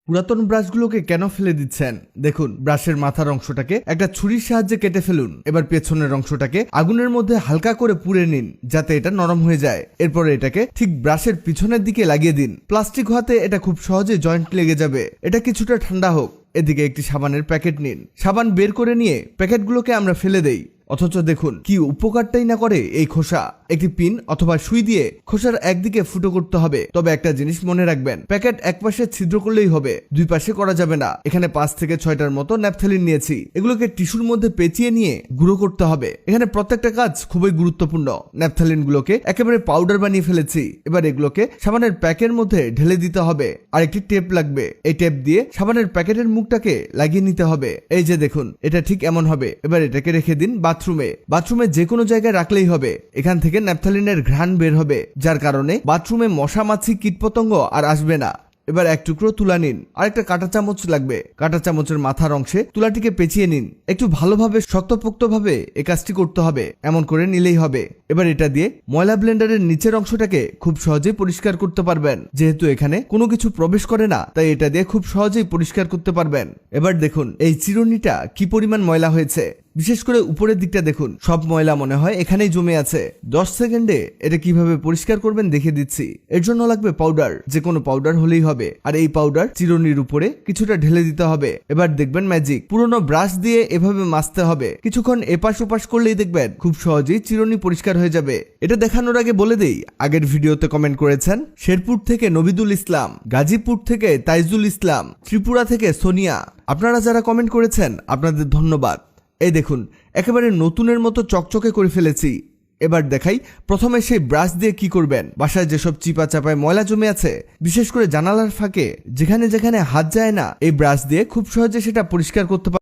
পুরাতন ব্রাশগুলোকে কেন ফেলে দিচ্ছেন? দেখুন, ব্রাশের মাথার অংশটাকে একটা ছুরির সাহায্যে কেটে ফেলুন। এবার পেছনের অংশটাকে আগুনের মধ্যে হালকা করে পুড়ে নিন যাতে এটা নরম হয়ে যায়। এরপরে এটাকে ঠিক ব্রাশের পিছনের দিকে লাগিয়ে দিন। প্লাস্টিক হওয়াতে এটা খুব সহজে জয়েন্ট লেগে যাবে। এটা কিছুটা ঠান্ডা হোক। এদিকে একটি সাবানের প্যাকেট নিন। সাবান বের করে নিয়ে প্যাকেটগুলোকে আমরা ফেলে দেই। অথচ দেখুন কি উপকারটাই না করে এই খোসা। একটি পিন অথবা সুই দিয়ে খোসার একদিকে ফুটো করতে হবে। তবে একটা জিনিস মনে রাখবেন, প্যাকেট এক পাশে ছিদ্র করলেই হবে, দুই পাশে করা যাবে না। এখানে 5 থেকে 6টার মতো ন্যাপথলিন নিয়েছি। এগুলোকে টিস্যুর মধ্যে পেঁচিয়ে নিয়ে গুঁড়ো করতে হবে। এখানে প্রত্যেকটা কাজ খুবই গুরুত্বপূর্ণ। ন্যাপথলিন গুলোকে একেবারে পাউডার বানিয়ে ফেলেছি। এবার এগুলোকে সাবানের প্যাকের মধ্যে ঢেলে দিতে হবে। আর একটি টেপ লাগবে। এই টেপ দিয়ে সাবানের প্যাকেটের মুখটাকে লাগিয়ে নিতে হবে। এই যে দেখুন, এটা ঠিক এমন হবে। এবার এটাকে রেখে দিন বাথরুমে যে কোনো জায়গায় রাখলেই হবে। এখান থেকে ন্যাপথলিনের ঘ্রাণ বের হবে, যার কারণে বাথরুমে মশা মাছি কীটপতঙ্গ আর আসবে না। এবার এক টুকরো তুলা নিন। আর একটা কাঁটা চামচ লাগবে। কাঁটা চামচের মাথার অংশে তুলাটিকে পেঁচিয়ে নিন। একটু ভালোভাবে শক্তপোক্তভাবে এই কাজটি করতে হবে। এমন করে নিলেই হবে। এবার এটা দিয়ে ময়লা ব্লেন্ডারের নিচের অংশটাকে খুব সহজেই পরিষ্কার করতে পারবেন। যেহেতু এখানে কোনো কিছু প্রবেশ করে না, তাই এটা দিয়ে খুব সহজেই পরিষ্কার করতে পারবেন। এবার দেখুন এই চিরুনিটা কি পরিমাণ ময়লা হয়েছে। বিশেষ করে উপরের দিকটা দেখুন, সব ময়লা মনে হয় এখানেই জমে আছে। 10 সেকেন্ডে এটা কিভাবে পরিষ্কার করবেন দেখিয়ে দিচ্ছি। এর জন্য লাগবে পাউডার, যে কোনো পাউডার হলেই হবে। আর এই পাউডার চিরুনির উপরে কিছুটা ঢেলে দিতে হবে। এবার দেখবেন ম্যাজিক, পুরনো ব্রাশ দিয়ে এভাবে মাজতে হবে। কিছুক্ষণ এপাশ ওপাশ করলেই দেখবেন খুব সহজেই চিরুনি পরিষ্কার হয়ে যাবে। এটা দেখানোর আগে বলে দেই, আগের ভিডিওতে কমেন্ট করেছেন শেরপুর থেকে নবিদুল ইসলাম, গাজীপুর থেকে তাইজুল ইসলাম, ত্রিপুরা থেকে সোনিয়া। আপনারা যারা কমেন্ট করেছেন আপনাদের ধন্যবাদ। এই দেখুন, একেবারে নতুনের মতো চকচকে করে ফেলেছি। এবার দেখাই প্রথমে সেই ব্রাশ দিয়ে কি করবেন। বাসায় যেসব চিপা চাপায় ময়লা জমে আছে, বিশেষ করে জানালার ফাঁকে যেখানে যেখানে হাত যায় না, এই ব্রাশ দিয়ে খুব সহজে সেটা পরিষ্কার করতে পারবেন।